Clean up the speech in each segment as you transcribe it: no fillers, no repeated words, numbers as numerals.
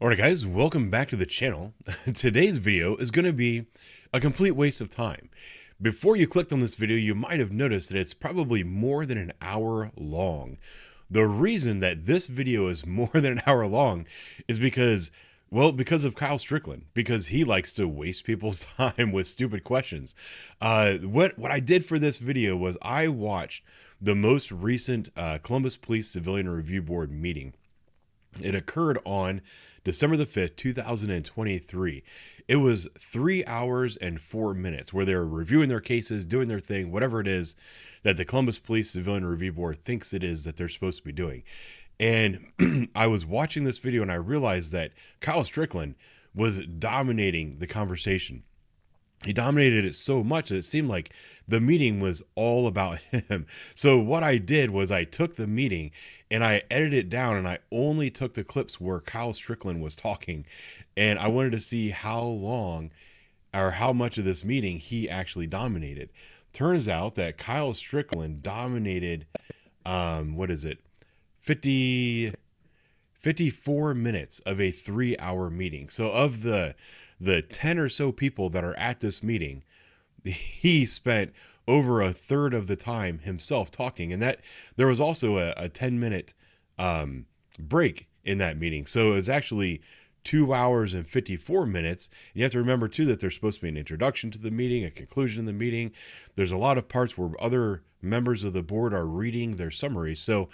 Alright guys, welcome back to the channel. Today's video is going to be a complete waste of time. Before you clicked on this video, you might have noticed that it's probably more than an hour long. The reason that this video is more than an hour long is because of Kyle Strickland, because he likes to waste people's time with stupid questions. What I did for this video was I watched the most recent Columbus Police Civilian Review Board meeting. It occurred on December the 5th, 2023. It was 3 hours and 4 minutes where they're reviewing their cases, doing their thing, whatever it is that the Columbus Police Civilian Review Board thinks it is that they're supposed to be doing. And I was watching this video and I realized that Kyle Strickland was dominating the conversation. He dominated it so much that it seemed like the meeting was all about him. So what I did was I took the meeting and I edited it down and I only took the clips where Kyle Strickland was talking. And I wanted to see how long or how much of this meeting he actually dominated. Turns out that Kyle Strickland dominated, 54 minutes of a 3-hour meeting. So of the 10 or so people that are at this meeting, he spent over a third of the time himself talking. And that there was also a 10-minute break in that meeting. So it's actually 2 hours and 54 minutes. And you have to remember too that there's supposed to be an introduction to the meeting, a conclusion of the meeting. There's a lot of parts where other members of the board are reading their summary. So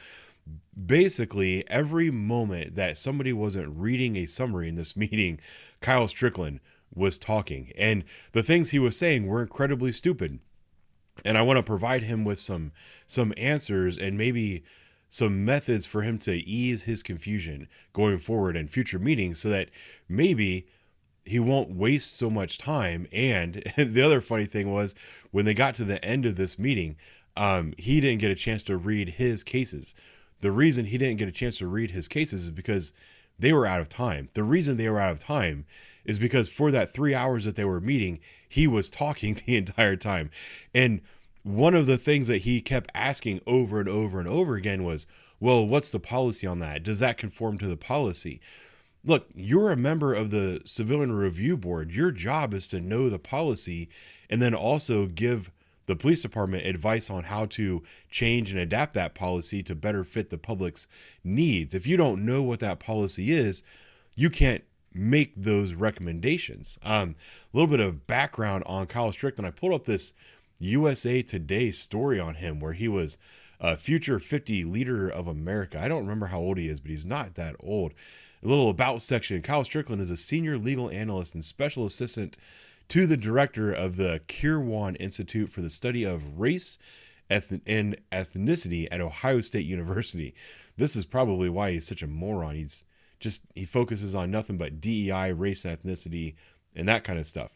basically every moment that somebody wasn't reading a summary in this meeting, Kyle Strickland was talking, and the things he was saying were incredibly stupid. And I want to provide him with some answers and maybe some methods for him to ease his confusion going forward in future meetings so that maybe he won't waste so much time. And the other funny thing was when they got to the end of this meeting, he didn't get a chance to read his cases. The reason he didn't get a chance to read his cases is because they were out of time. The reason they were out of time is because for that 3 hours that they were meeting, he was talking the entire time. And one of the things that he kept asking over and over and over again was, well, what's the policy on that? Does that conform to the policy? Look, you're a member of the Civilian Review Board. Your job is to know the policy and then also give the police department advice on how to change and adapt that policy to better fit the public's needs. If you don't know what that policy is, you can't make those recommendations. A little bit of background on Kyle Strickland. I pulled up this USA Today story on him where he was a future 50 leader of America. I don't remember how old he is, but he's not that old. A little about section. Kyle Strickland is a senior legal analyst and special assistant to the director of the Kirwan Institute for the Study of Race and Ethnicity at Ohio State University. This is probably why he's such a moron. He focuses on nothing but DEI, race and ethnicity, and that kind of stuff.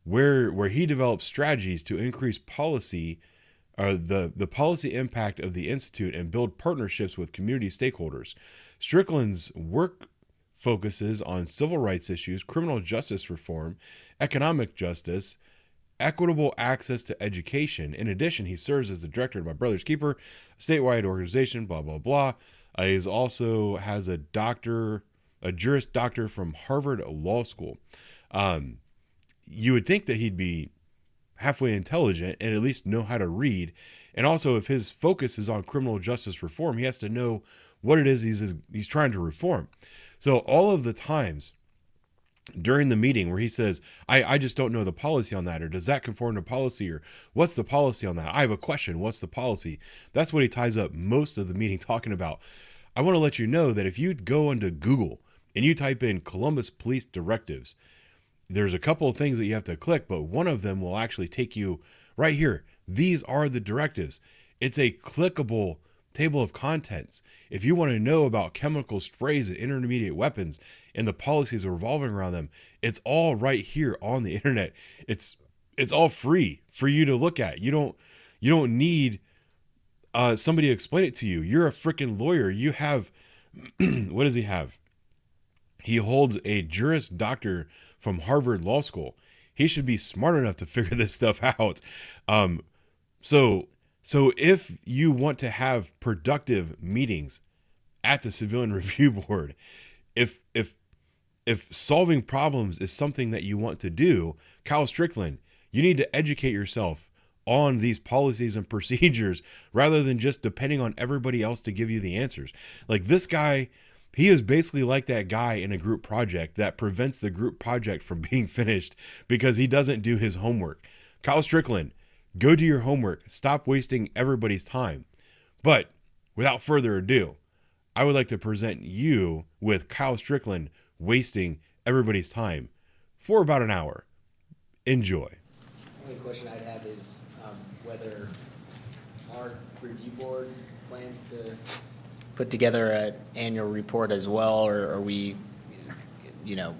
Where he develops strategies to increase policy, the policy impact of the Institute and build partnerships with community stakeholders. Strickland's work focuses on civil rights issues, criminal justice reform, economic justice, equitable access to education. In addition, he serves as the director of My Brother's Keeper, a statewide organization, blah, blah, blah. He also has a Juris Doctor from Harvard Law School. You would think that he'd be halfway intelligent and at least know how to read. And also, if his focus is on criminal justice reform, he has to know what it is he's trying to reform. So all of the times during the meeting where he says, I just don't know the policy on that, or does that conform to policy, or what's the policy on that? I have a question. What's the policy? That's what he ties up most of the meeting talking about. I want to let you know that if you go into Google and you type in Columbus Police Directives, there's a couple of things that you have to click, but one of them will actually take you right here. These are the directives. It's a clickable table of contents. If you want to know about chemical sprays and intermediate weapons and the policies revolving around them, it's all right here on the internet. It's all free for you to look at. You don't need somebody to explain it to you. You're a freaking lawyer. You have what does he have? He holds a Juris Doctor from Harvard Law School. He should be smart enough to figure this stuff out. So if you want to have productive meetings at the Civilian Review Board, if solving problems is something that you want to do, Kyle Strickland, you need to educate yourself on these policies and procedures rather than just depending on everybody else to give you the answers. Like this guy, he is basically like that guy in a group project that prevents the group project from being finished because he doesn't do his homework. Kyle Strickland, go do your homework. Stop wasting everybody's time. But without further ado, I would like to present you with Kyle Strickland wasting everybody's time for about an hour. Enjoy. The only question I'd have is whether our review board plans to put together an annual report as well, or are we,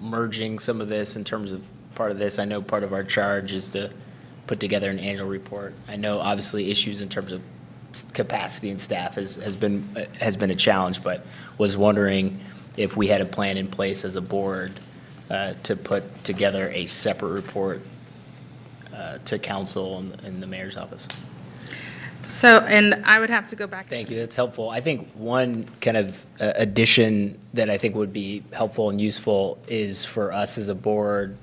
merging some of this in terms of part of this? I know part of our charge is to put together an annual report. I know obviously issues in terms of capacity and staff has been a challenge, but was wondering if we had a plan in place as a board to put together a separate report to council and the mayor's office. So, and I would have to go back. Thank you, that's helpful. I think one kind of addition that I think would be helpful and useful is for us as a board,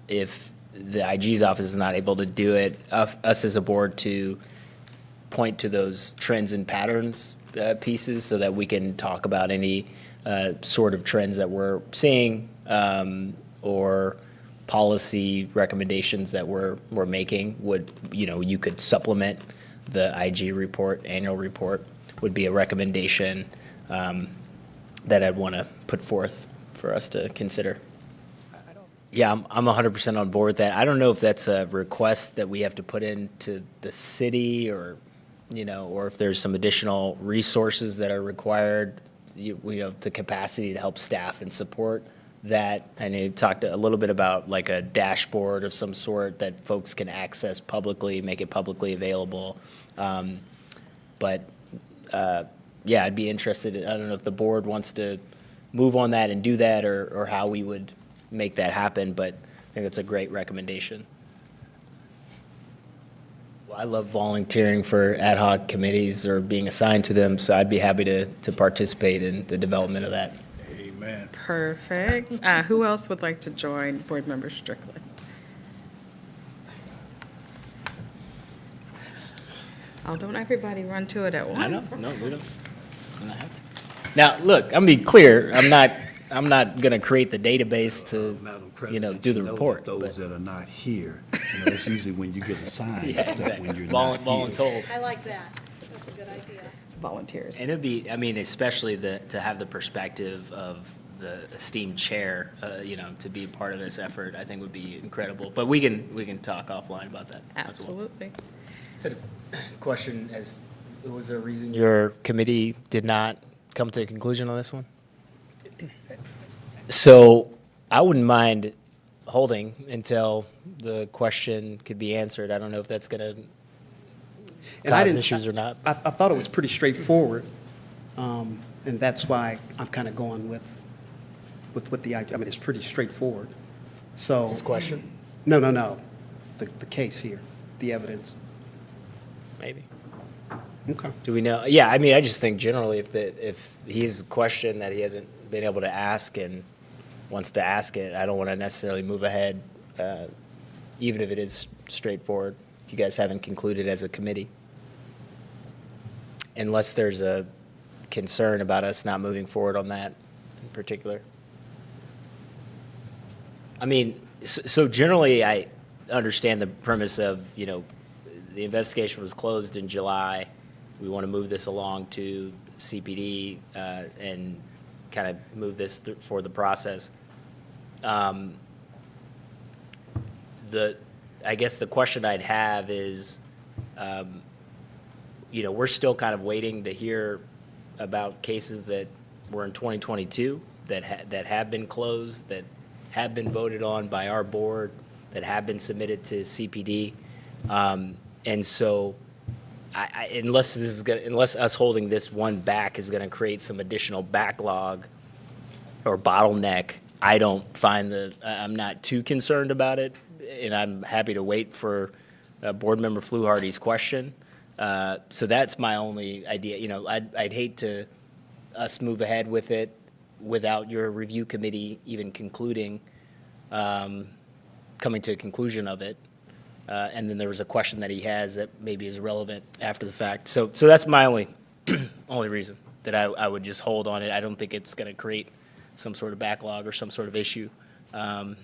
if the IG's office is not able to do it, us as a board to point to those trends and patterns pieces so that we can talk about any sort of trends that we're seeing or policy recommendations that we're making. Would, you could supplement the IG report, annual report would be a recommendation that I'd want to put forth for us to consider. Yeah, I'm 100% on board with that. I don't know if that's a request that we have to put into the city or if there's some additional resources that are required, the capacity to help staff and support that. I know you talked a little bit about like a dashboard of some sort that folks can access publicly, make it publicly available. But I'd be interested. I don't know if the board wants to move on that and do that or how we would make that happen, but I think that's a great recommendation. I love volunteering for ad hoc committees or being assigned to them, so I'd be happy to participate in the development of that. Amen. Perfect. Who else would like to join Board Member Strickland? Oh, don't everybody run to it at once. I know. No, we don't have to. Now, look, I'm gonna be clear. I'm not going to create the database to, Madam President, do the know report. that those that are not here, that's usually when you get assigned Yeah, stuff exactly. when you're not here. Voluntold. I like that. That's a good idea. Volunteers. And it'd be, especially to have the perspective of the esteemed chair, to be a part of this effort, I think would be incredible. But we can talk offline about that as well. Absolutely. So, question: was there a reason your committee did not come to a conclusion on this one? So I wouldn't mind holding until the question could be answered. I don't know if that's going to cause issues or not. I thought it was pretty straightforward, and that's why I'm kind of going with the idea. I mean, it's pretty straightforward. So This question? No. The case here, the evidence. Maybe. Okay. Do we know? Yeah, I just think generally if he has a question that he hasn't been able to ask and wants to ask it, I don't want to necessarily move ahead, even if it is straightforward, if you guys haven't concluded as a committee. Unless there's a concern about us not moving forward on that in particular. So generally I understand the premise of, the investigation was closed in July. We want to move this along to CPD and kind of move this for the process. I guess the question I'd have is, we're still kind of waiting to hear about cases that were in 2022 that have been closed, that have been voted on by our board, that have been submitted to CPD. And so unless us holding this one back is going to create some additional backlog or bottleneck, I don't find I'm not too concerned about it, and I'm happy to wait for Board Member Fluharty's question. So that's my only idea. I'd hate to us move ahead with it without your review committee even coming to a conclusion of it. And then there was a question that he has that maybe is relevant after the fact. So that's my only reason that I would just hold on it. I don't think it's going to create some sort of backlog or some sort of issue. And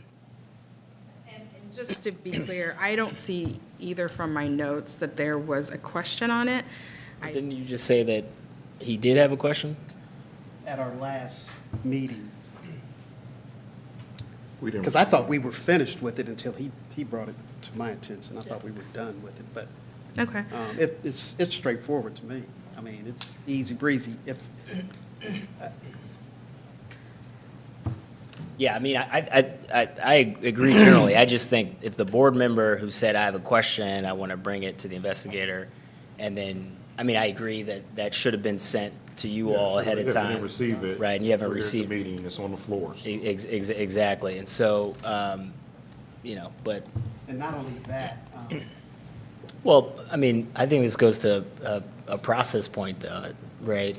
just to be clear, I don't see either from my notes that there was a question on it. Didn't you just say that he did have a question? At our last meeting, We didn't. because I thought we were finished with it until he brought it to my attention. I thought we were done with it, but Okay. it's straightforward to me. I mean, it's easy breezy. Yeah, I mean, I agree generally. I just think if the board member who said, I have a question, I want to bring it to the investigator, and then, I mean, I agree that that should have been sent to you all ahead of If you time. didn't receive it. Right, and you haven't we're here at the received. meeting, it's on the floors. Exactly, and so, but, And not only that, well, I mean, I think this goes to a process point though, right?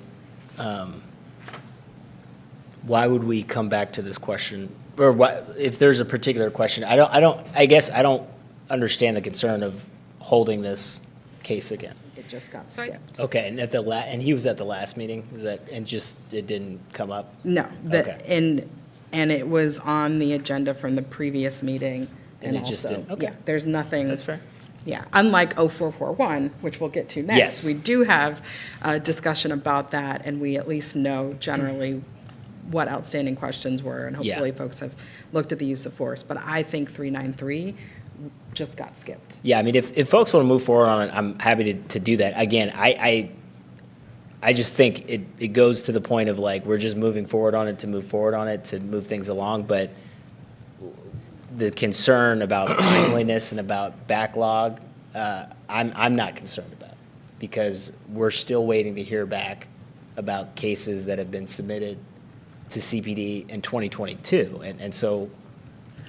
Why would we come back to this question? Or what, if there's a particular question, I guess I don't understand the concern of holding this case again. It just got So I- skipped. Okay, and and he was at the last meeting, and just, it didn't come up? No, Okay. and it was on the agenda from the previous meeting. And it just also- didn't- okay. Yeah, there's nothing. That's fair. Yeah, unlike 0441, which we'll get to next. Yes. We do have a discussion about that, and we at least know generally what outstanding questions were, and Yeah. hopefully folks have looked at the use of force. But I think 393 just got skipped. Yeah, I mean, if folks want to move forward on it, I'm happy to do that. Again, I just think it goes to the point of like, we're just moving forward on it to move forward on it, to move things along, but the concern about timeliness and about backlog, I'm not concerned about, because we're still waiting to hear back about cases that have been submitted to CPD in 2022, and so,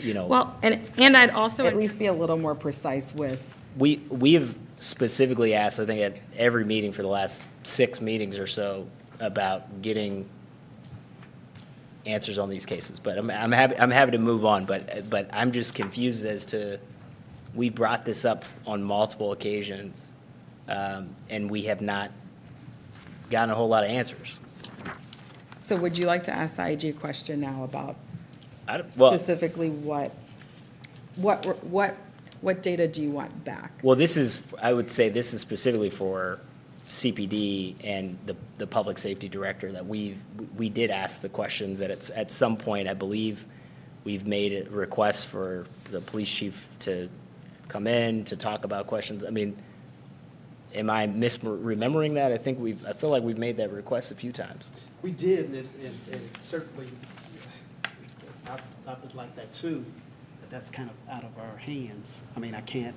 Well, and I'd also at least be a little more precise with, We have specifically asked, I think at every meeting for the last 6 meetings or so, about getting answers on these cases. But I'm happy to move on, but I'm just confused as to, we brought this up on multiple occasions, and we have not gotten a whole lot of answers. so would you like to ask the IG a question now about Well, specifically what data do you want back? well, I would say this is specifically for CPD and the public safety director, that we did ask the questions, that it's, at some point, I believe, we've made a request for the police chief to come in to talk about questions. I mean, am I misremembering that? I feel like we've made that request a few times. we did, and certainly, I would like that too, but that's kind of out of our hands. I mean, I can't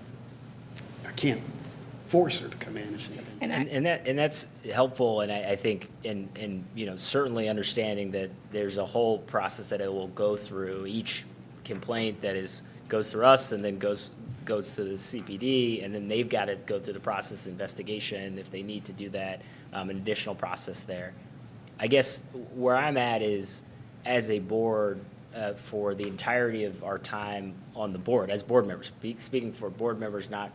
force her to come in if she. And that's helpful, and I think, and certainly understanding that there's a whole process that it will go through. Each complaint that goes through us and then goes to the CPD, and then they've got to go through the process of investigation if they need to do that, an additional process there. I guess where I'm at is, as a board, for the entirety of our time on the board, as board members, speaking for board members, not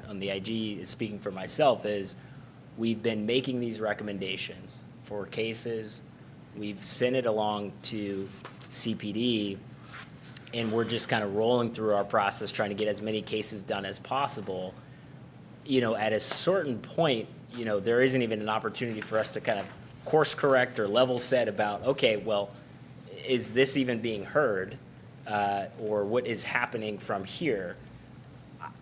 on the IG, is speaking for myself, is we've been making these recommendations for cases. We've sent it along to CPD, and we're just kind of rolling through our process, trying to get as many cases done as possible. At a certain point, there isn't even an opportunity for us to kind of course correct or level set about, okay, well, is this even being heard, or what is happening from here?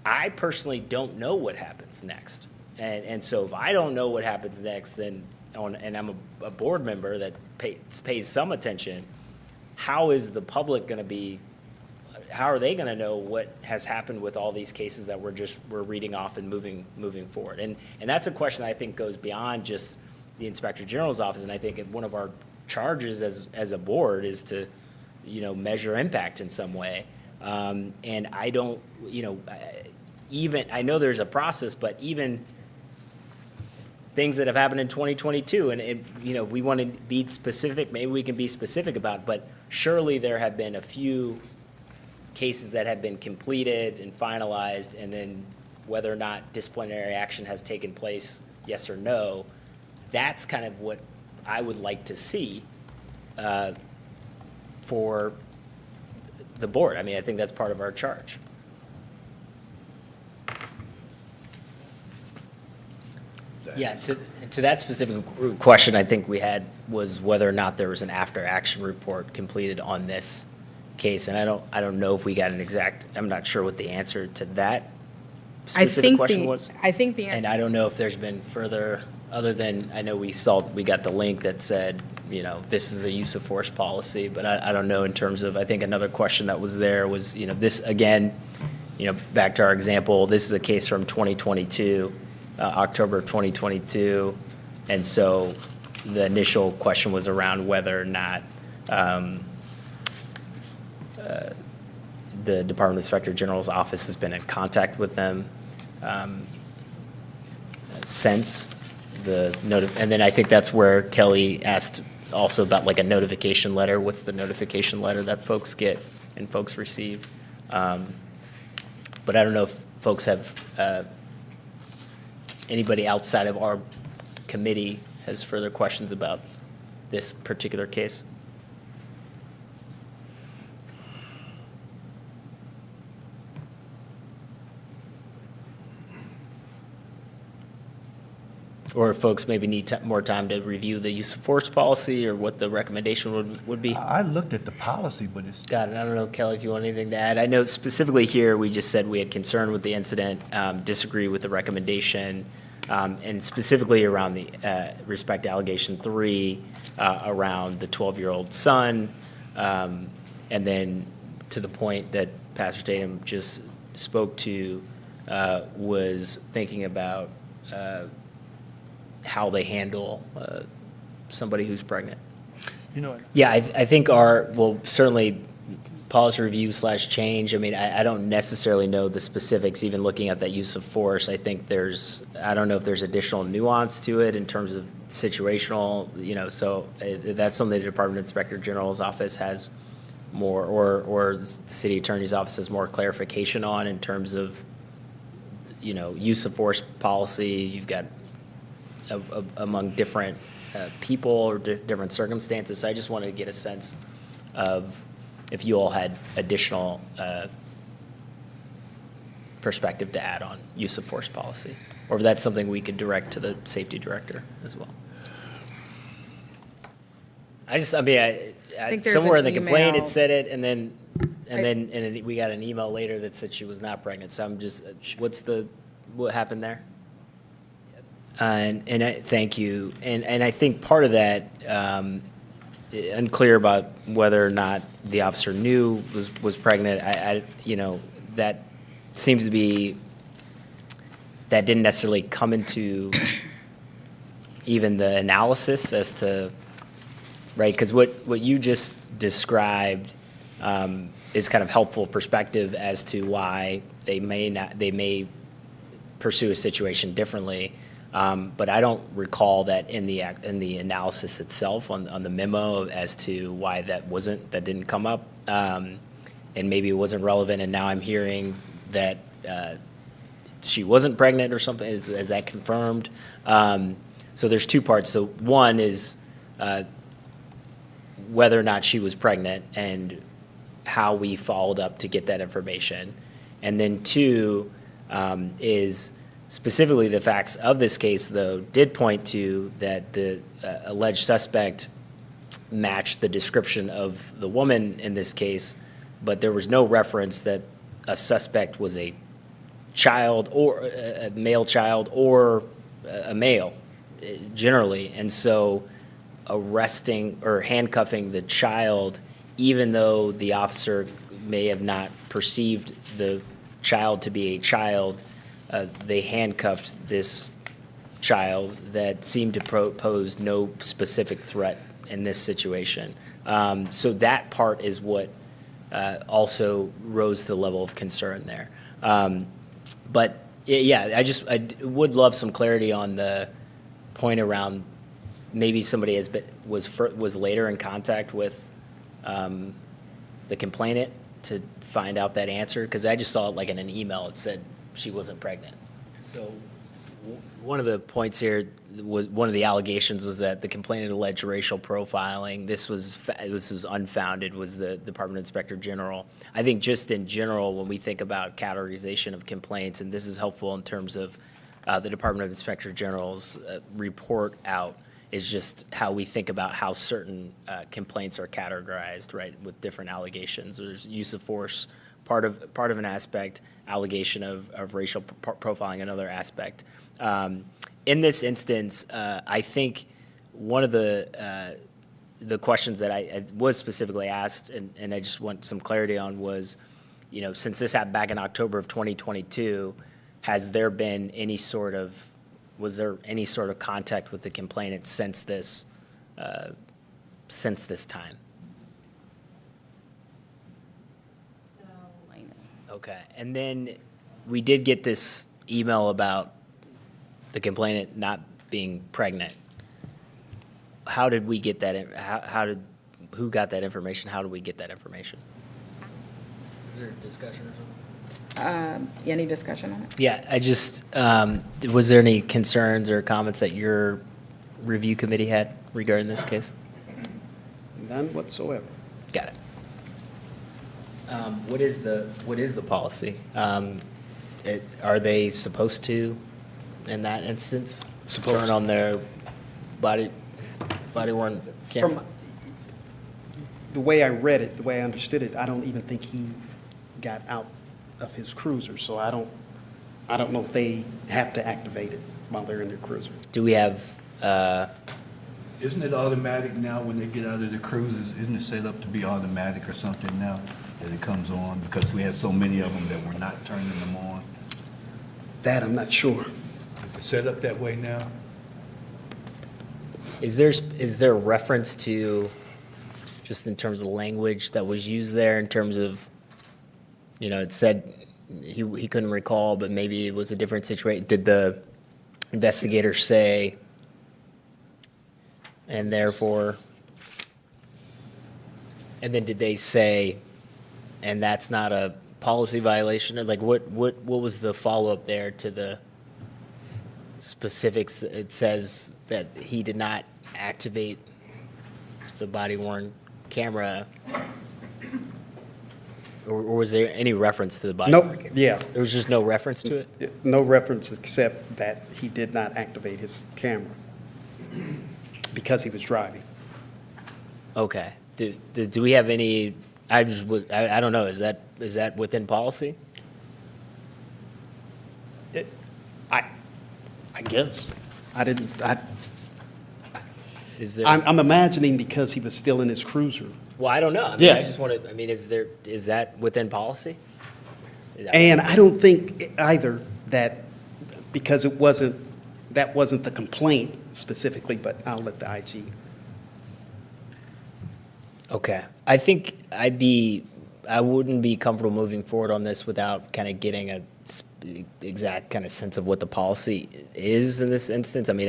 I personally don't know what happens next. And so if I don't know what happens next, then, and I'm a board member that pays some attention, how is the public going to be, how are they going to know what has happened with all these cases that we're reading off and moving forward? And that's a question that I think goes beyond just the Inspector General's office, and I think one of our charges as a board is to, measure impact in some way. And I don't, I know there's a process, but even things that have happened in 2022. And, if we want to be specific, maybe we can be specific about it. But surely there have been a few cases that have been completed and finalized, and then whether or not disciplinary action has taken place, yes or no, that's kind of what I would like to see for the board. I mean, I think that's part of our charge. Yeah, to that specific question, I think we had was whether or not there was an after-action report completed on this case, and I don't know if we got an exact. I'm not sure what the answer to that specific question was. I think the And answer, I don't know if there's been further, other than, I know we got the link that said, this is the use of force policy, but I don't know in terms of, I think another question that was there was, this, again, back to our example, this is a case from 2022, October of 2022, and so the initial question was around whether or not the Department of Inspector General's office has been in contact with them since and then I think that's where Kelly asked also about like a notification letter. What's the notification letter that folks get and folks receive? But I don't know if folks have, anybody outside of our committee has further questions about this particular case. Or if folks maybe need more time to review the use of force policy or what the recommendation would be. I looked at the policy, but it's, Got it. I don't know, Kelly, if you want anything to add. I know specifically here, we just said we had concern with the incident, disagree with the recommendation, and specifically around the respect allegation 3, around the 12-year-old son, and then to the point that Pastor Tatum just spoke to, was thinking about how they handle somebody who's pregnant. Yeah, I think certainly policy review / change. I mean, I don't necessarily know the specifics, even looking at that use of force. I think I don't know if there's additional nuance to it in terms of situational, so that's something the Department of Inspector General's office has more, or the city attorney's office has more clarification on in terms of, use of force policy. You've got among different people or different circumstances. So I just wanted to get a sense of if you all had additional perspective to add on use of force policy, or if that's something we could direct to the safety director as well. I think there's somewhere an in the complaint email. it said it, and then we got an email later that said she was not pregnant. So I'm just, what happened there? Thank you. And I think part of that, unclear about whether or not the officer knew was pregnant. That seems to be, that didn't necessarily come into even the analysis as to, right? Because what you just described is kind of helpful perspective as to why they may pursue a situation differently. But I don't recall that in the analysis itself on the memo as to why that didn't come up, and maybe it wasn't relevant. And now I'm hearing that she wasn't pregnant or something. Is that confirmed? So there's two parts. So one is whether or not she was pregnant and how we followed up to get that information, and then two is specifically, the facts of this case, though, did point to that the alleged suspect matched the description of the woman in this case, but there was no reference that a suspect was a child or a male child or a male generally. And so arresting or handcuffing the child, even though the officer may have not perceived the child to be a child, they handcuffed this child that seemed to pose no specific threat in this situation. So that part is what also rose to the level of concern there. But yeah, I would love some clarity on point around maybe somebody was later in contact with the complainant to find out that answer? Because I just saw it like in an email, it said she wasn't pregnant. So one of the points here was, one of the allegations was that the complainant alleged racial profiling. This was unfounded, was the Department Inspector General. I think just in general, when we think about categorization of complaints, and this is helpful in terms of the Department of Inspector General's report out, is just how we think about how certain complaints are categorized, right, with different allegations. There's use of force, part of an aspect, allegation of racial profiling, another aspect. In this instance, I think one of the questions that I was specifically asked, and I just want some clarity on, was, since this happened back in October of 2022, was there any sort of contact with the complainant since this time? Okay, and then we did get this email about the complainant not being pregnant. How did we get that? Who got that information? How did we get that information? Is there a discussion or something? Any discussion on it? Yeah, I just, was there any concerns or comments that your review committee had regarding this case? None whatsoever. Got it. What is the policy? Are they supposed to, in that instance, turn on their body worn camera? From the way I read it, the way I understood it, I don't even think he got out of his cruiser, so I don't know if they have to activate it while they're in their cruiser. Do we have, Isn't it automatic now when they get out of the cruisers? Isn't it set up to be automatic or something now that it comes on? Because we have so many of them that we're not turning them on. That I'm not sure. Is it set up that way now? is there reference to, just in terms of language that was used there, in terms of, it said he couldn't recall, but maybe it was a different situation. Did the investigator say, and therefore, and then did they say, and that's not a policy violation? Or like, what was the follow-up there to the specifics? It says that he did not activate the body-worn camera. Or was there any reference to the body? Nope, yeah. There was just no reference to it? No reference except that he did not activate his camera because he was driving. Okay. Do we have any, I don't know, is that within policy? I guess. Is there? I'm imagining because he was still in his cruiser. Well, I don't know. I mean, Yeah. I just wanted, is that within policy? And I don't think either that, because that wasn't the complaint specifically, but I'll let the IG. Okay. I think I wouldn't be comfortable moving forward on this without kind of getting a exact kind of sense of what the policy is in this instance. I mean,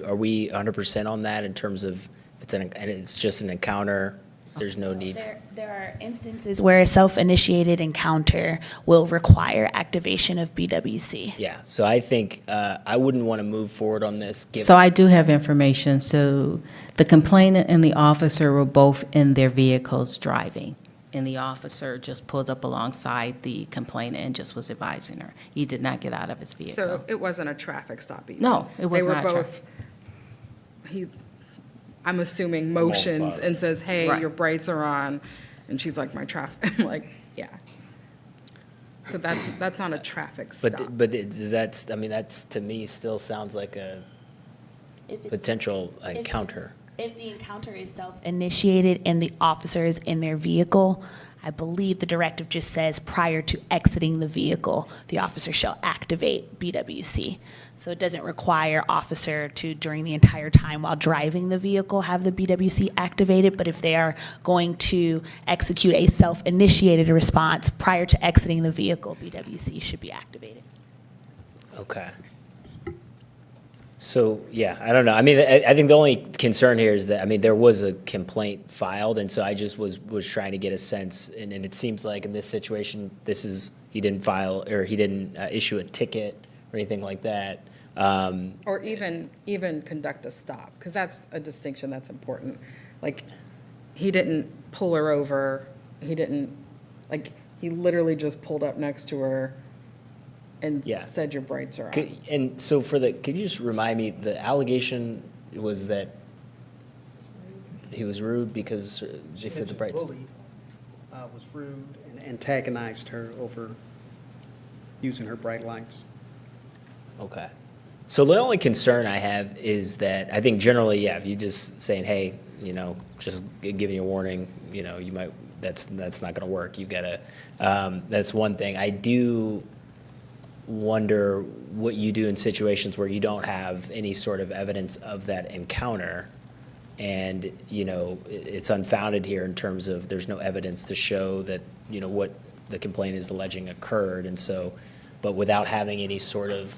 are we 100% on that in terms of if it's just an encounter, there's no need? There are instances where a self-initiated encounter will require activation of BWC. Yeah. So I think I wouldn't want to move forward on this. So I do have information. So the complainant and the officer were both in their vehicles driving, and the officer just pulled up alongside the complainant and just was advising her. He did not get out of his vehicle. So it wasn't a traffic stop even? No, it was not They were traffic. both, I'm assuming motions Alongside. and says, hey, Right. your brights are on, and she's like, my traffic, I'm like, yeah. So that's not a traffic stop. But is that, I mean, that's, to me, still sounds like a potential encounter. If the encounter is self-initiated and the officer is in their vehicle, I believe the directive just says prior to exiting the vehicle, the officer shall activate BWC. So it doesn't require officer to, during the entire time while driving the vehicle, have the BWC activated. But if they are going to execute a self-initiated response prior to exiting the vehicle, BWC should be activated. Okay. So, yeah, I don't know. I mean, I think the only concern here is that, I mean, there was a complaint filed, and so I just was trying to get a sense, and it seems like in this situation, he didn't file, or he didn't issue a ticket or anything like that. Or even conduct a stop, because that's a distinction that's important. Like, he didn't pull her over, he literally just pulled up next to her and Yeah. said your brights are on. And so could you just remind me, the allegation was that he was rude because they said the brights? Bullied, was rude and antagonized her over using her bright lights. Okay. So the only concern I have is that, I think generally, yeah, if you just saying, hey, just giving you a warning, you might, that's not gonna work. You gotta, that's one thing. I do wonder what you do in situations where you don't have any sort of evidence of that encounter, and it's unfounded here in terms of there's no evidence to show that what the complaint is alleging occurred, and so, but without having any sort of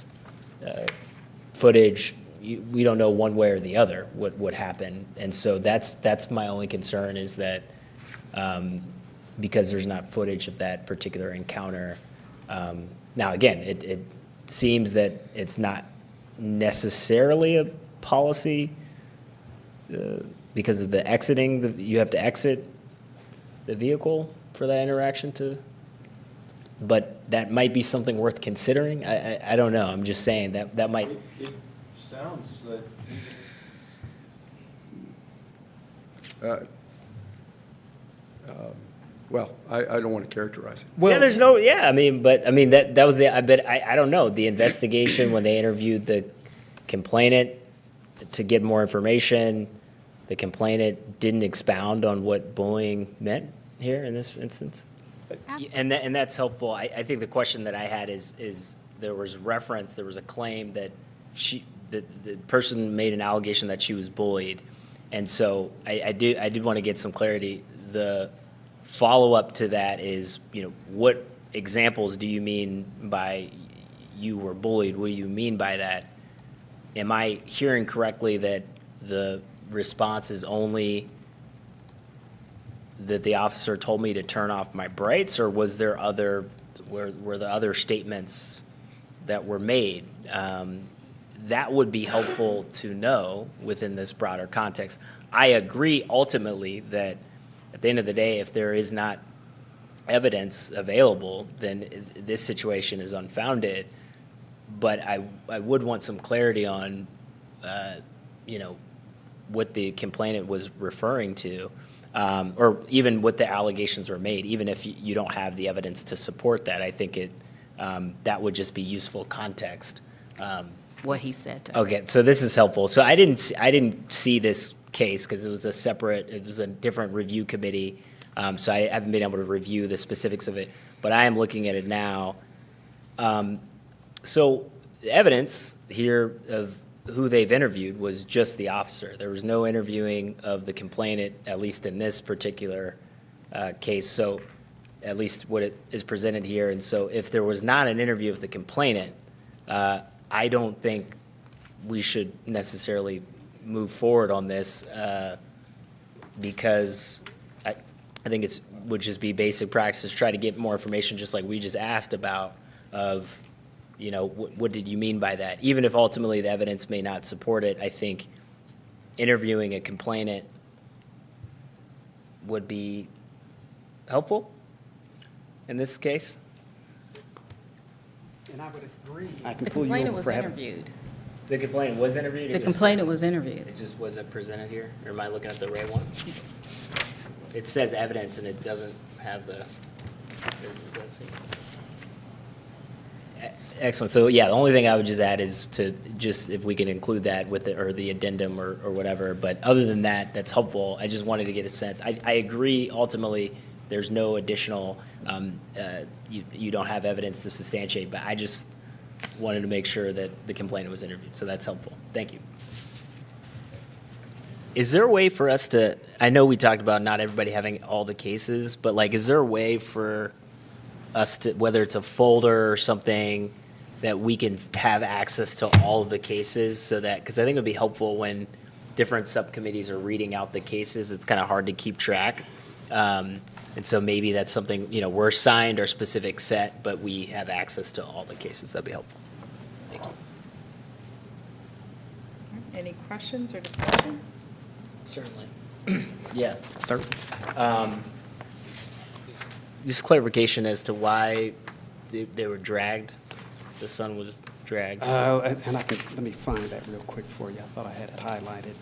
footage, we don't know one way or the other what would happen, and so that's my only concern, is that because there's not footage of that particular encounter. Now, again, it seems that it's not necessarily a policy because of the exiting, you have to exit the vehicle for that interaction but that might be something worth considering. I don't know. I'm just saying that might. It sounds that. Well, I don't want to characterize it. Yeah, there's no, yeah, I mean, that was the, I don't know, the investigation when they interviewed the complainant to get more information, the complainant didn't expound on what bullying meant here in this instance. And that's helpful. I think the question that I had is there was a claim that the person made an allegation that she was bullied. And so I did want to get some clarity. The follow-up to that is, what examples do you mean by you were bullied? What do you mean by that? Am I hearing correctly that the response is only that the officer told me to turn off my brights, or was there were there other statements that were made? That would be helpful to know within this broader context. I agree ultimately that at the end of the day, if there is not evidence available, then this situation is unfounded. But I would want some clarity on, what the complainant was referring to, or even what the allegations were made. Even if you don't have the evidence to support that, I think that would just be useful context. What he said to her. Okay, so this is helpful. So I didn't see this case because it was a different review committee. So I haven't been able to review the specifics of it, but I am looking at it now. So the evidence here of who they've interviewed was just the officer. There was no interviewing of the complainant, at least in this particular case. So at least what it is presented here. And so if there was not an interview of the complainant, I don't think we should necessarily move forward on this because I think it would just be basic practice to try to get more information, just like we just asked about, of, what did you mean by that? Even if ultimately the evidence may not support it, I think interviewing a complainant would be helpful in this case. And I would agree. I can The pull you complainant over was for having. interviewed. The complainant was interviewed? The complainant was interviewed. It just wasn't presented here? Or am I looking at the right one? It says evidence and it doesn't have the, does that seem? Excellent. So yeah, the only thing I would just add is to just, if we can include that with the, or the addendum or whatever. But other than that, that's helpful. I just wanted to get a sense. I agree ultimately there's no additional, you don't have evidence to substantiate, but I just wanted to make sure that the complainant was interviewed. So that's helpful. Thank you. Is there a way for us to, I know we talked about not everybody having all the cases, but like, is there a way for us to, whether it's a folder or something, that we can have access to all of the cases so that, because I think it would be helpful when different subcommittees are reading out the cases, it's kind of hard to keep track. And so maybe that's something, we're assigned our specific set, but we have access to all the cases. That'd be helpful. Thank you. Any questions or discussion? Certainly. Yeah. Sir? Just clarification as to why they were dragged. The sun was dragged. And let me find that real quick for you. I thought I had it highlighted.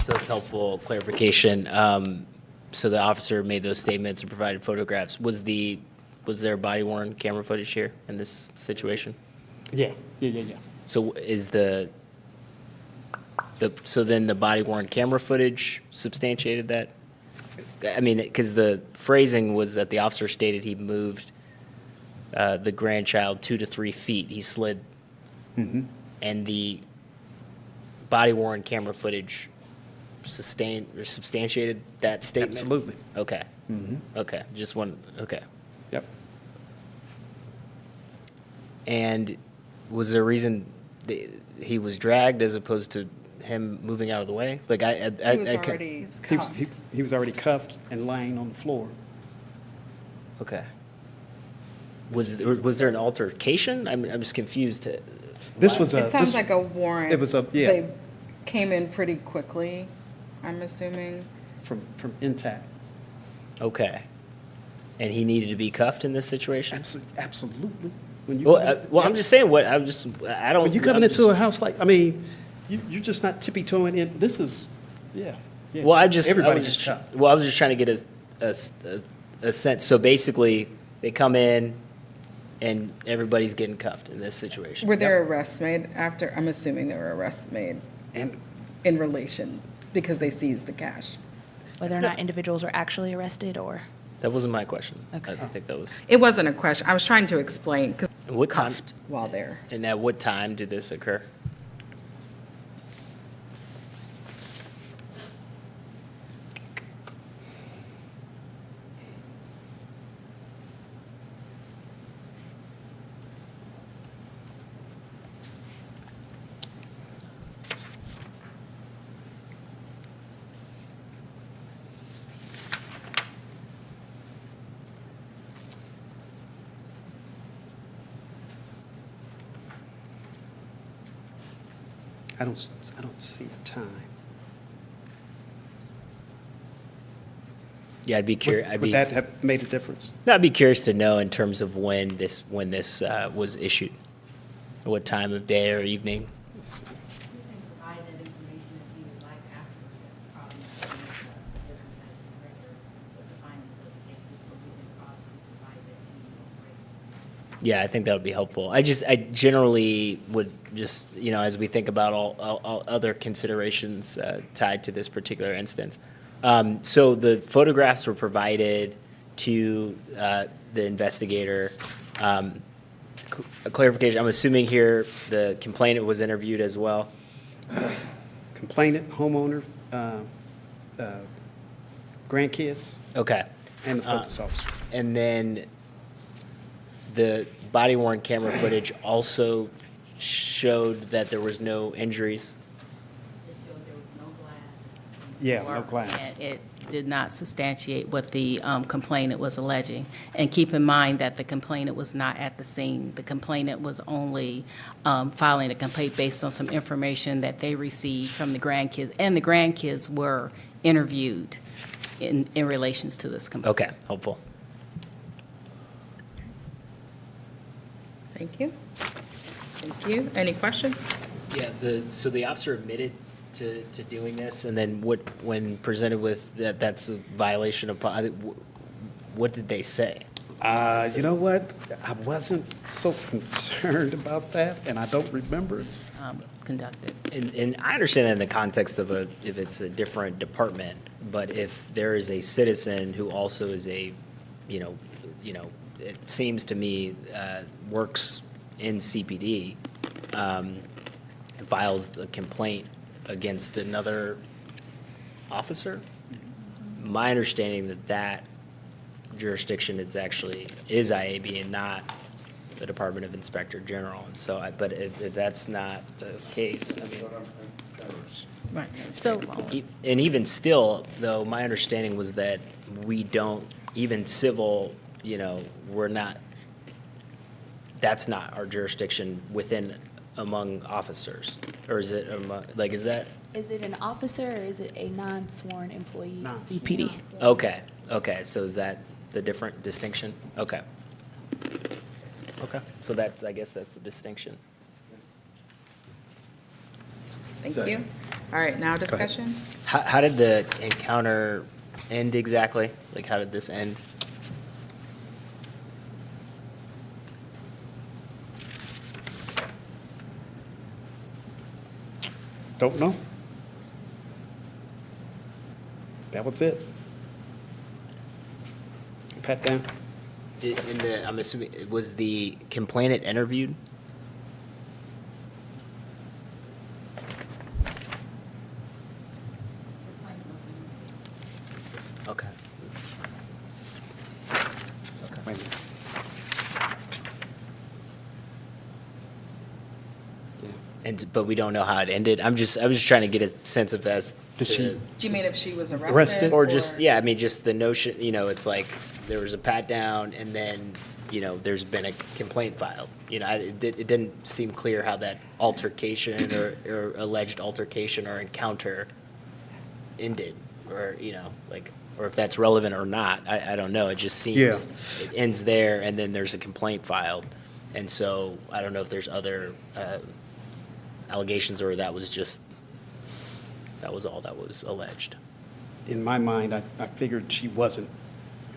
So that's helpful clarification. So the officer made those statements and provided photographs. Was there body worn camera footage here in this situation? Yeah. So is so then the body worn camera footage substantiated that? I mean, because the phrasing was that the officer stated he moved the grandchild 2 to 3 feet. He slid. And the body worn camera footage substantiated that statement? Absolutely. Okay. Okay. Just one. Okay. Yep. And was there a reason he was dragged as opposed to him moving out of the way? Like He was already cuffed. He was already cuffed and laying on the floor. Okay. Was there an altercation? I'm just confused. This was It sounds like a warrant. It was yeah. They came in pretty quickly, I'm assuming. from intact. Okay. And he needed to be cuffed in this situation? Absolutely. When you Well, I'm just saying I don't. when you coming I'm into just- a house you're just not tippy-toeing in. This is, yeah. Well, I was Everybody just is cuffed. well, I was just trying to get a sense. So basically, they come in, and everybody's getting cuffed in this situation. Were there arrests made after? I'm assuming there were arrests made And in relation because they seized the cash. Whether or not individuals are actually arrested or, That wasn't my question. Okay. I think that was. It wasn't a question. I was trying to explain because And what time? cuffed while there. And at what time did this occur? I don't see a time. Yeah, I'd be curious. Would that have made a difference? I'd be curious to know in terms of when this was issued, what time of day or evening. Let's see. You can provide that information if you would like afterwards. That's probably going to make a difference as to whether the findings of the cases, but we can probably provide that to you. Yeah, I think that would be helpful. I generally would just, as we think about all other considerations tied to this particular instance. So the photographs were provided to the investigator. A clarification, I'm assuming here the complainant was interviewed as well? Complainant, homeowner, grandkids, Okay. and the focus officer. And then the body-worn camera footage also showed that there was no injuries? It showed there was no glass. Yeah, no glass. And it did not substantiate what the complainant was alleging. And keep in mind that the complainant was not at the scene. The complainant was only filing a complaint based on some information that they received from the grandkids. And the grandkids were interviewed in relations to this complaint. Okay, helpful. Thank you. Thank you. Any questions? Yeah, so the officer admitted to doing this, and then when presented with that's a violation of, what did they say? You know what? I wasn't so concerned about that, and I don't remember it. Conducted. And I understand that in the context of if it's a different department, but if there is a citizen who also is it seems to me, works in CPD, files the complaint against another officer, my understanding that jurisdiction is IAB and not the Department of Inspector General. And so, but if that's not the case, I mean. Right. So, And even still, though, my understanding was that we don't, even civil, you know, we're not, that's not our jurisdiction within, among officers. Or is it, like, is that? Is it an officer or is it a non-sworn employee of Non-sworn. CPD? Okay, okay, so is that the different distinction? Okay. Okay, so that's, I guess that's the distinction. Thank you. All right, now discussion? How did the encounter end exactly? Like, how did this end? Don't know. That was it. Pat down. In the, I'm assuming, was the complainant interviewed? Okay. Wait a minute. Yeah. But we don't know how it ended. I was just trying to get a sense of as Did she- to, Do you mean if she was arrested? Arrested? or just, yeah, I mean, just the notion, you know, it's like there was a pat down and then, you know, there's been a complaint filed. You know, it didn't seem clear how that altercation or alleged altercation or encounter ended, or, you know, like, or if that's relevant or not. I don't know. It just seems it ends there and then there's a complaint filed. And so I don't know if there's other allegations or that was all that was alleged. In my mind, I figured she wasn't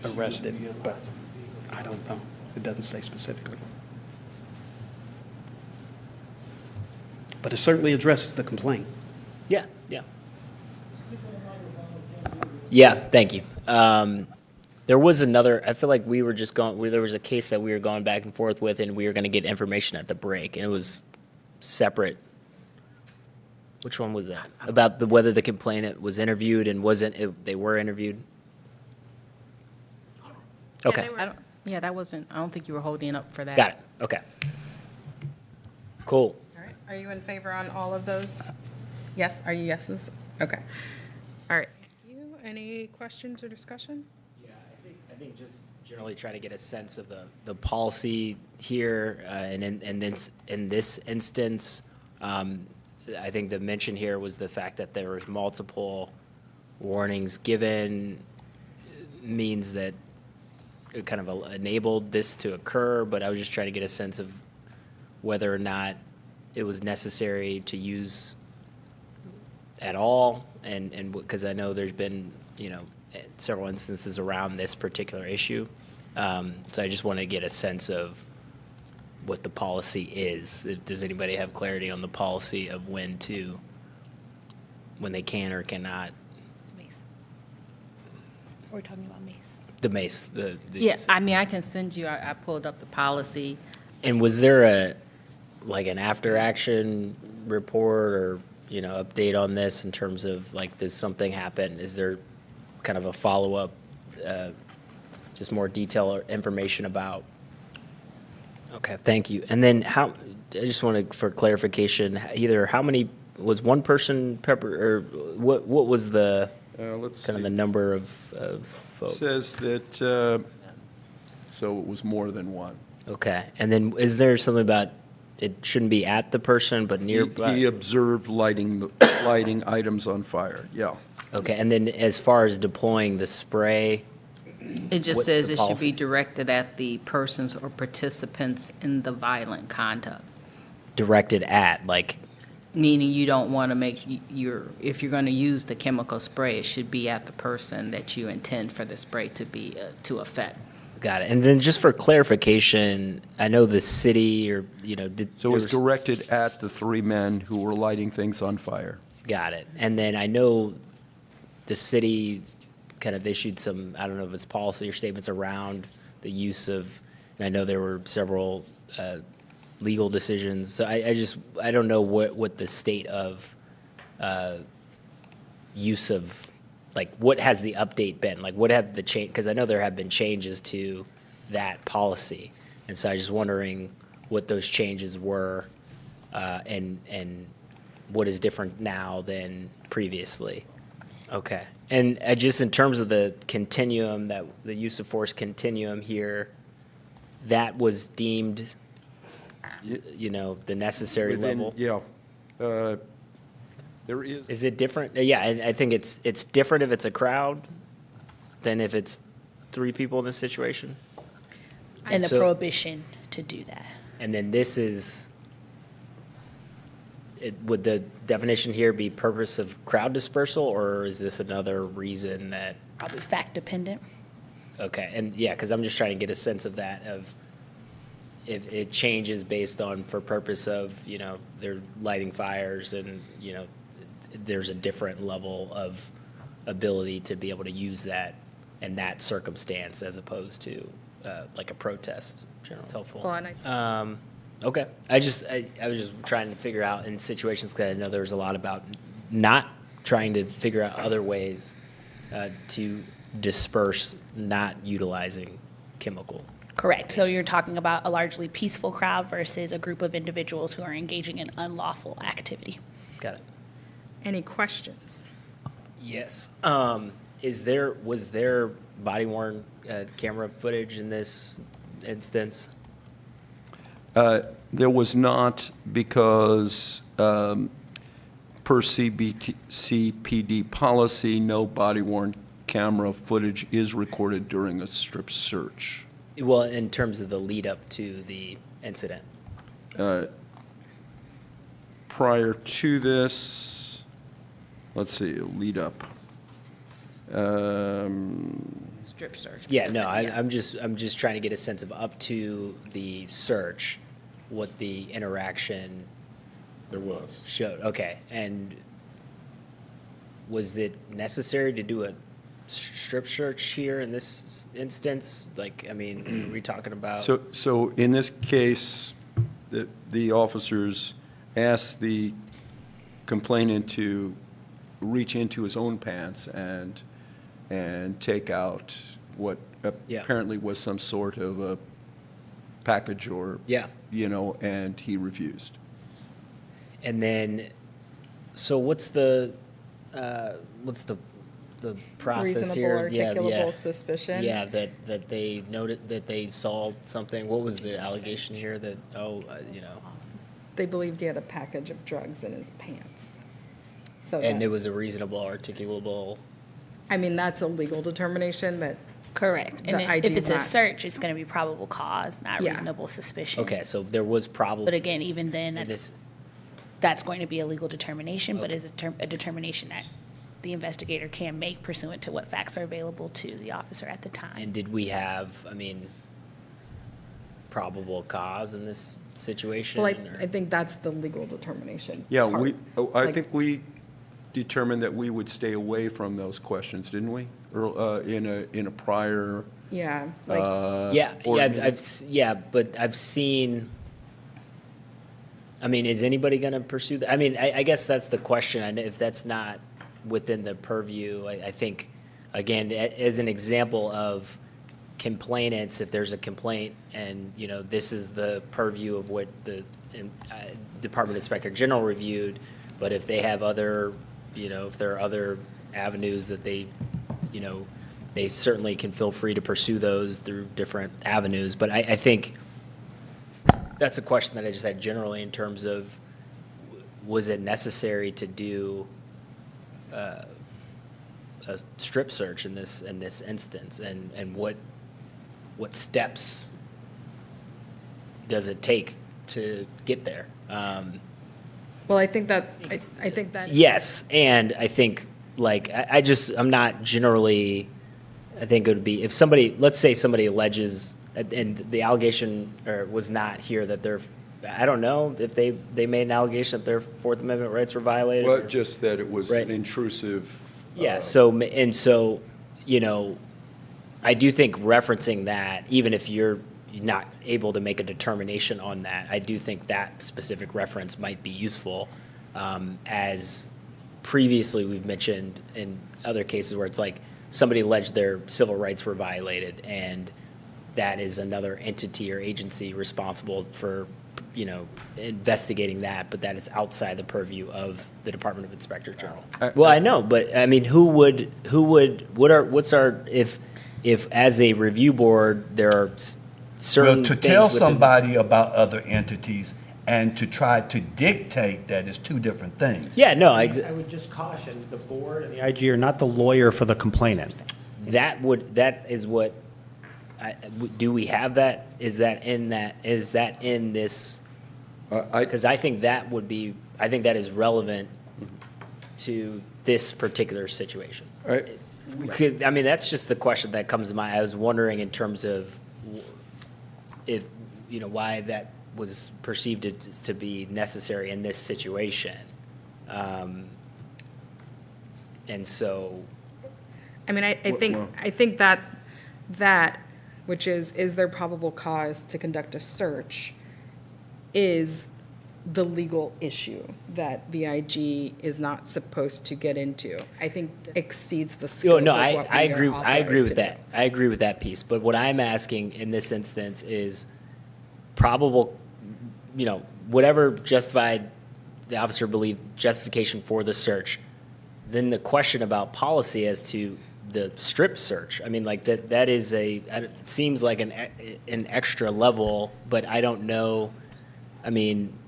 arrested, but I don't know. It doesn't say specifically. But it certainly addresses the complaint. Yeah, yeah. Yeah, thank you. There was another, I feel like we were just there was a case that we were going back and forth with, and we were going to get information at the break, and it was separate. Which one was that? About whether the complainant was interviewed and they were interviewed? Okay, yeah, that wasn't, I don't think you were holding up for that. got it, okay. Cool. All right, are you in favor on all of those? Yes, are you yeses? Okay. All right. Thank you. Any questions or discussion? Yeah, I think just generally trying to get a sense of the policy here, and in this instance, I think the mention here was the fact that there was multiple warnings given means that it kind of enabled this to occur, but I was just trying to get a sense of whether or not it was necessary to use at all, and because I know there's been, you know, several instances around this particular issue. So I just want to get a sense of what the policy is. Does anybody have clarity on the policy of when they can or cannot? It's mace. We're talking about mace. The mace, Yeah, I mean, I can send you, I pulled up the policy. And was there an after action report or, you know, update on this in terms of like, does something happen? Is there kind of a follow-up, just more detail or information about? Okay, thank you. And then I just wanted for clarification, either how many, was one person or what was the Let's kind of the see. number of folks? Says that, so it was more than one. Okay, and then is there something about it shouldn't be at the person but nearby? He observed lighting items on fire, yeah. Okay, and then as far as deploying the spray, It just What's says the it should policy? be directed at the persons or participants in the violent conduct, directed at, like, meaning you don't want to make if you're going to use the chemical spray, it should be at the person that you intend for the spray to be, to affect. got it. And then just for clarification, I know the city or, you know, So it was directed at the three men who were lighting things on fire. Got it. And then I know the city kind of issued some, I don't know if it's policy or statements around the use of, and I know there were several legal decisions. So I don't know what the state of use of, like, what has the update been? Like, what have the change, because I know there have been changes to that policy. And so I was just wondering what those changes were, and what is different now than previously. Okay. And just in terms of the continuum, that the use of force continuum here, that was deemed, the necessary Within- level? Yeah. There is. Is it different? Yeah, I think it's different if it's a crowd than if it's 3 people in this situation. And the So- prohibition to do that. And then this is, would the definition here be purpose of crowd dispersal, or is this another reason that, Probably fact dependent. okay, and yeah, because I'm just trying to get a sense of that, of if it changes based on, for purpose of, they're lighting fires and, there's a different level of ability to be able to use that in that circumstance as opposed to like a protest. It's helpful. Well, and I, Okay. I was just trying to figure out in situations, because I know there was a lot about not trying to figure out other ways to disperse, not utilizing chemical. Correct. So you're talking about a largely peaceful crowd versus a group of individuals who are engaging in unlawful activity. Got it. any questions? Yes. Was there body worn camera footage in this instance? There was not, because per CPD policy, no body-worn camera footage is recorded during a strip search. Well, in terms of the lead up to the incident. Prior to this, let's see, lead up. Strip search. Yeah, no, I'm just trying to get a sense of up to the search, what the interaction There was. showed. Okay, and was it necessary to do a strip search here in this instance? Like, I mean, are we talking about? So in this case, the officers asked the complainant to reach into his own pants and take out what Yeah. apparently was some sort of a package or, Yeah. and he refused. And then, so what's the process Reasonable, here? articulable suspicion? Yeah, that they noted, that they saw something. What was the allegation here that, They believed he had a package of drugs in his pants. So and that- it was a reasonable, articulable, I mean, that's a legal determination that, Correct. And The then IG if it's a not- search, it's going to be probable cause, not Yeah. reasonable suspicion. okay, so there was probably. But again, even then, in that's, this- that's going to be a legal determination, but Okay. is a determination that the investigator can make pursuant to what facts are available to the officer at the time. And did we have, probable cause in this situation? well, or- I think that's the legal determination. Yeah, part. I Like- think we determined that we would stay away from those questions, didn't we? Or, in a prior, Yeah, like, Yeah, or- but I've seen, is anybody gonna pursue that? I guess that's the question. And if that's not within the purview, I think, again, as an example of complainants, if there's a complaint and, this is the purview of what the Department Inspector General reviewed, but if they have other, if there are other avenues that they certainly can feel free to pursue those through different avenues. But I think that's a question that I just had generally in terms of, was it necessary to do a strip search in this instance? And what steps does it take to get there? well, I think that, I think that. Yes, and I think, I'm not generally, I think it would be, if somebody, let's say somebody alleges, and the allegation was not here that they're, I don't know if they made an allegation that their Fourth Amendment rights were violated. well, or- just that it was Right. an intrusive. Yeah, so, I do think referencing that, even if you're not able to make a determination on that, I do think that specific reference might be useful. As previously we've mentioned in other cases where it's like somebody alleged their civil rights were violated, and that is another entity or agency responsible for, investigating that, but that is outside the purview of the Department of Inspector General. Well, I know, but I mean, if as a review board, there are certain Well, to things tell within this- somebody about other entities and to try to dictate that is two different things. Yeah, no, I would just caution, the board and the IG are not the lawyer for the complainant. that is what, do we have that? Is that in this? Because I think that is relevant to this particular situation. Right. I mean, that's just the question that comes to mind. I was wondering in terms of if, why that was perceived to be necessary in this situation. And so, I mean, I think that, which is there probable cause to conduct a search, is the legal issue that the IG is not supposed to get into. I think exceeds the scope of no, what we are I agree authorized with to that. I agree with that piece. But what I'm asking in this instance is probable, whatever justified the officer believed justification for the search, then the question about policy as to the strip search. I mean, like that is it seems like an extra level, but I don't know. I mean,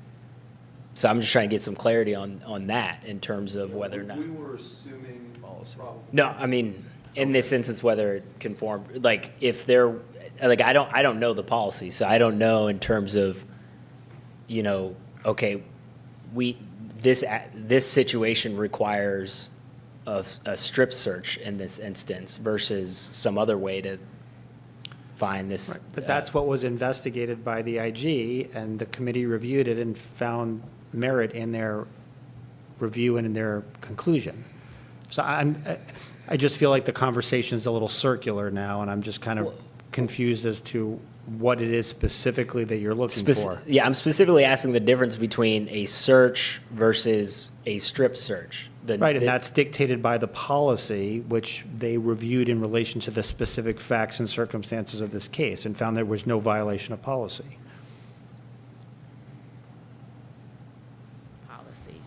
so I'm just trying to get some clarity on that in terms of whether or not. We were assuming policy. No, I mean, in this instance, whether it conformed, like if they're, like I don't know the policy, so I don't know in terms of, okay, this situation requires a strip search in this instance versus some other way to find this. But that's what was investigated by the IG, and the committee reviewed it and found merit in their review and in their conclusion. So I just feel like the conversation's a little circular now, and I'm just kind of confused as to what it is specifically that you're looking for. Yeah, I'm specifically asking the difference between a search versus a strip search. Right, and that's dictated by the policy, which they reviewed in relation to the specific facts and circumstances of this case and found there was no violation of policy.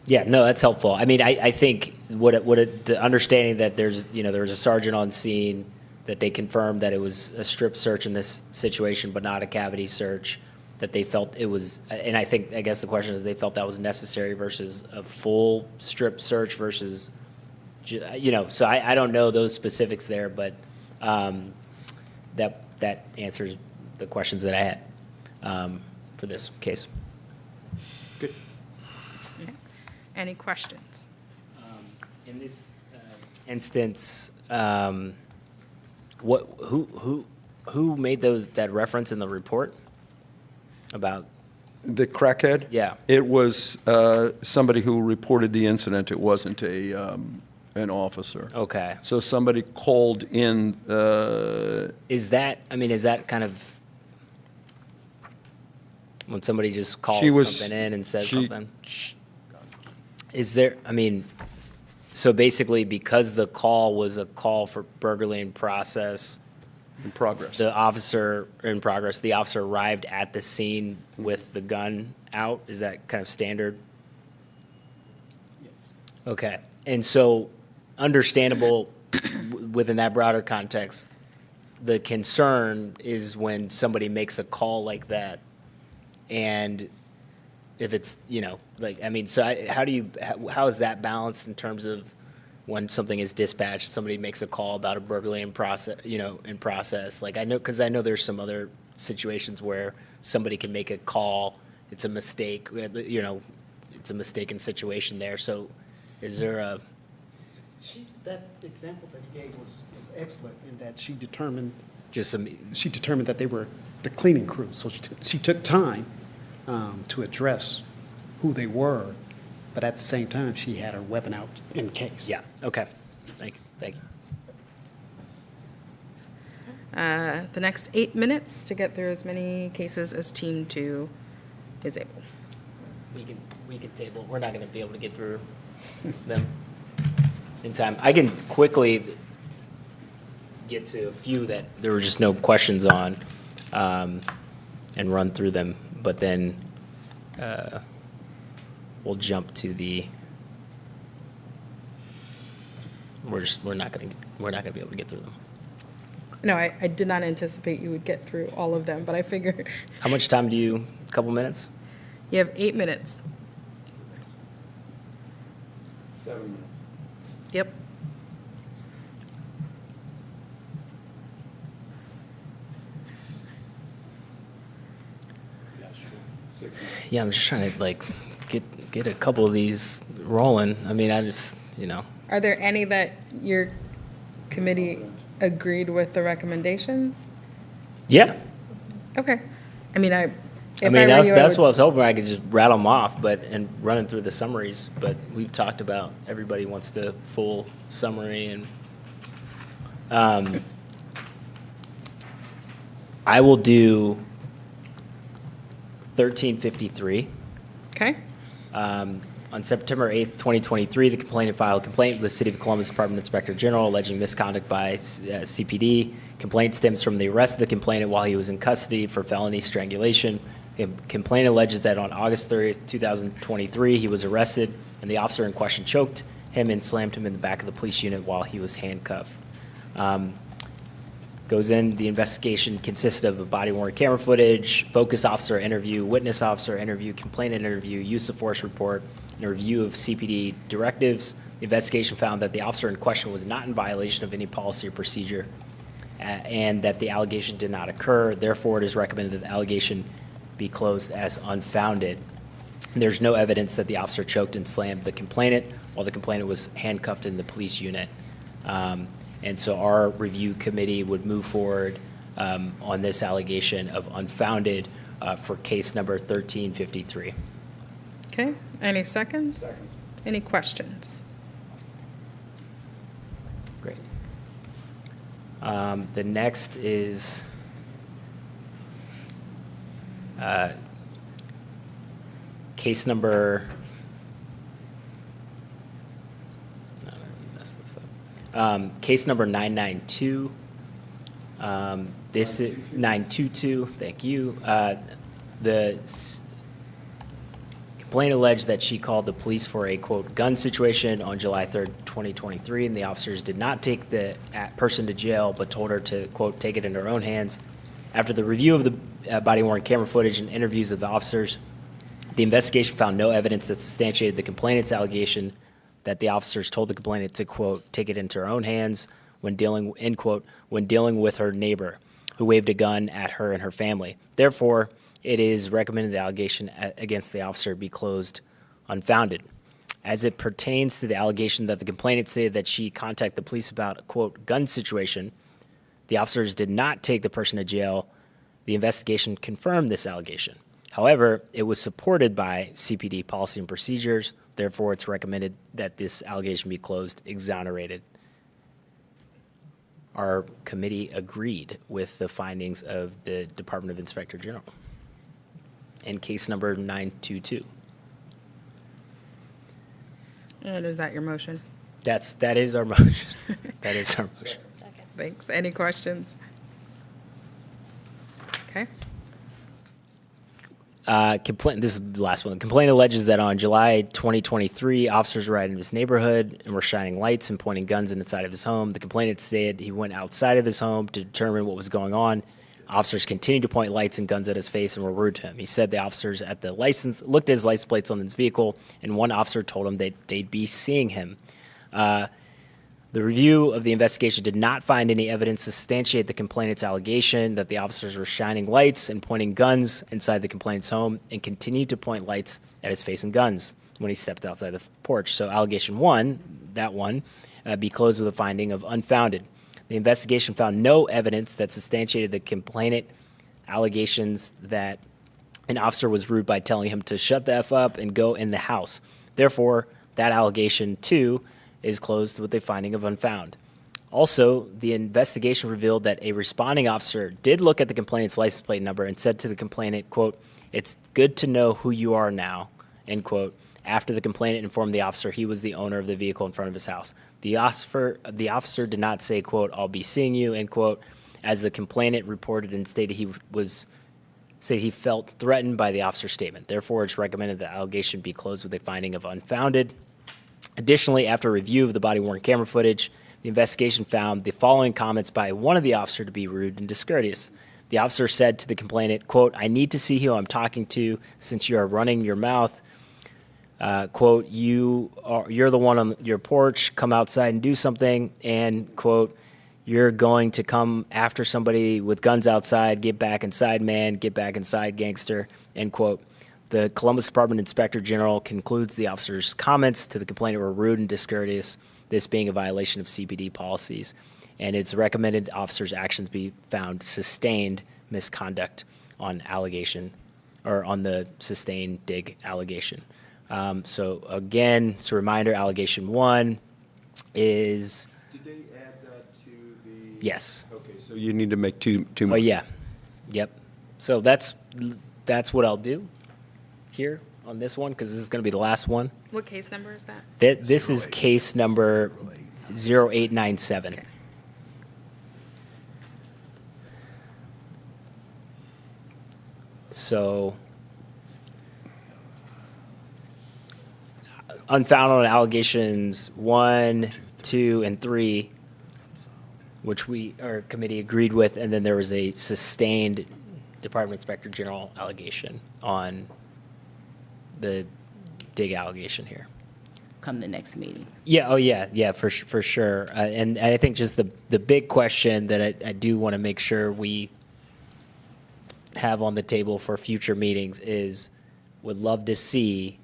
Yeah, no, that's helpful. I mean, I think the understanding that there was a sergeant on scene, that they confirmed that it was a strip search in this situation, but not a cavity search, that they felt it was, and I guess the question is they felt that was necessary versus a full strip search versus, so I don't know those specifics there, but that answers the questions that I had for this case. Good. Any questions? In this instance, who made that reference in the report about? The crackhead? Yeah. It was somebody who reported the incident. It wasn't an officer. Okay. So somebody called in. Is that kind of when somebody just calls She was- something in and says she- something? Is there, so basically because the call was a call for burglary in process, In progress. the officer arrived at the scene with the gun out? Is that kind of standard? Yes. Okay. And so understandable within that broader context, the concern is when somebody makes a call like that and if it's, so how is that balanced in terms of when something is dispatched, somebody makes a call about a burglary in process, like I know there's some other situations where somebody can make a call, it's a mistake, it's a mistaken situation there. So is there a, That example that he gave was excellent in that she determined just some, that they were the cleaning crew. So she took time to address who they were, but at the same time, she had her weapon out in case. yeah, okay. Thank you. The next 8 minutes to get through as many cases as Team 2 is able. We can table, we're not going to be able to get through them in time. I can quickly get to a few that there were just no questions on. and run through them, but then we'll jump to the, we're not gonna be able to get through them. No, I did not anticipate you would get through all of them, but I figure How much time do you, a couple minutes? you have 8 minutes. 7 minutes. Yep. Yeah, sure. 6 minutes. Yeah, I'm just trying to like get a couple of these rolling. I mean, I just, Are there any that your committee agreed with the recommendations? yeah. Okay. I mean, if I were mean, that's you, that's would- what I was hoping I could just rattle them off, and running through the summaries. But we've talked about everybody wants the full summary, and I will do 1353. Okay. On September 8th, 2023, the complainant filed a complaint with the City of Columbus Department Inspector General alleging misconduct by CPD. Complaint stems from the arrest of the complainant while he was in custody for felony strangulation. The complainant alleges that on August 30th, 2023, he was arrested and the officer in question choked him and slammed him in the back of the police unit while he was handcuffed. Goes in, the investigation consisted of a body-worn camera footage, focus officer interview, witness officer interview, complainant interview, use of force report, and a review of CPD directives. The investigation found that the officer in question was not in violation of any policy or procedure, and that the allegation did not occur. Therefore, it is recommended that the allegation be closed as unfounded. There's no evidence that the officer choked and slammed the complainant while the complainant was handcuffed in the police unit. And so our review committee would move forward on this allegation of unfounded for case number 1353. Okay. Any seconds? Any questions? Great. The next is case number, no, I messed this up. Case number 992. This is 922, thank you. The complaint alleged that she called the police for a, quote, gun situation on July 3rd, 2023, and the officers did not take the person to jail, but told her to, quote, take it in her own hands. After the review of the body-worn camera footage and interviews of the officers, the investigation found no evidence that substantiated the complainant's allegation that the officers told the complainant to, quote, take it into her own hands when dealing, end quote, when dealing with her neighbor who waved a gun at her and her family. Therefore, it is recommended the allegation against the officer be closed unfounded. As it pertains to the allegation that the complainant stated that she contacted the police about a, quote, gun situation, the officers did not take the person to jail. The investigation confirmed this allegation. However, it was supported by CPD policy and procedures. Therefore, it's recommended that this allegation be closed, exonerated. Our committee agreed with the findings of the Department of Inspector General in case number 922. And is that your motion? That is our motion. That is our motion. Thanks. Any questions? Okay. This is the last one. The complaint alleges that on July 2023, officers were in his neighborhood and were shining lights and pointing guns inside of his home. The complainant said he went outside of his home to determine what was going on. Officers continued to point lights and guns at his face and were rude to him. He said the officers at the license looked at his license plates on his vehicle, and one officer told him they'd be seeing him. The review of the investigation did not find any evidence to substantiate the complainant's allegation that the officers were shining lights and pointing guns inside the complainant's home and continued to point lights at his face and guns when he stepped outside the porch. So allegation one, be closed with a finding of unfounded. The investigation found no evidence that substantiated the complainant allegations that an officer was rude by telling him to shut the F up and go in the house. Therefore, that allegation, too, is closed with a finding of unfound. Also, the investigation revealed that a responding officer did look at the complainant's license plate number and said to the complainant, quote, "It's good to know who you are now," end quote, after the complainant informed the officer he was the owner of the vehicle in front of his house. The officer did not say, quote, "I'll be seeing you," end quote, as the complainant reported and stated he felt threatened by the officer's statement. Therefore, it's recommended that the allegation be closed with a finding of unfounded. Additionally, after review of the body-worn camera footage, the investigation found the following comments by one of the officers to be rude and discourteous. The officer said to the complainant, quote, "I need to see who I'm talking to since you are running your mouth. Quote, you're the one on your porch, come outside and do something." And, quote, "You're going to come after somebody with guns outside, get back inside, man, get back inside, gangster," end quote. The Columbus Department Inspector General concludes the officer's comments to the complainant were rude and discourteous, this being a violation of CPD policies. And it's recommended the officer's actions be found sustained misconduct on allegation, or on the sustained dig allegation. So again, it's a reminder, allegation 1 is, Did they add that to the? yes. Okay, so you need to make two more. Well, yeah, yep. So that's what I'll do here on this one, because this is going to be the last one. What case number is that? This is case number 0897. Okay. So, unfounded on allegations 1, 2, and 3, which our committee agreed with, and then there was a sustained Department Inspector General allegation on the dig allegation here. Come the next meeting. Yeah, oh yeah, for sure. And I think just the big question that I do want to make sure we have on the table for future meetings is, would love to see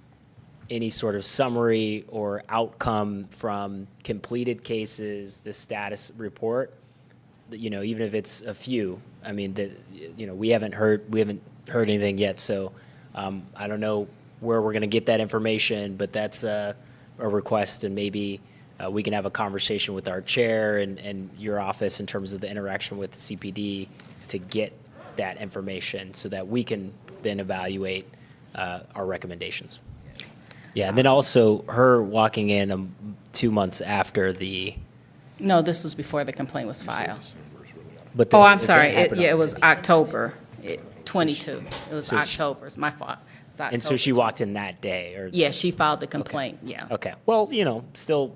any sort of summary or outcome from completed cases, the status report, even if it's a few. I mean, we haven't heard anything yet, so I don't know where we're going to get that information, but that's a request, and maybe we can have a conversation with our chair and your office in terms of the interaction with CPD to get that information so that we can then evaluate our recommendations. Yeah, and then also her walking in 2 months after the. No, this was before the complaint was filed. But Oh, I'm the sorry. event happened It was already. October 22. It was So she- October. It's my fault. It's And so October. she walked in that day, or. Yeah, she filed the complaint, yeah. Okay, well, still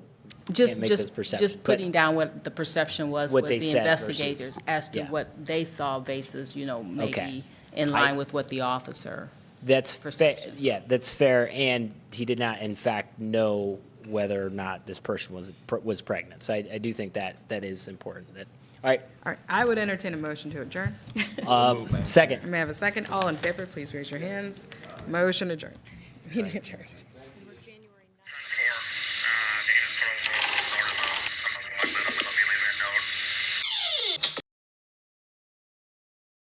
Just, can't make those just, perceptions, just but- putting down what the perception was What the they said versus- investigators as to yeah. what they saw basis, Okay. maybe in line with what the officer. That's fair. Perceptions. Yeah, that's fair. And he did not, in fact, know whether or not this person was pregnant. So I do think that is important. All right, All right, I would entertain a motion to adjourn. second. May I have a second? All in favor, please raise your hands. Motion adjourned. Meeting adjourned.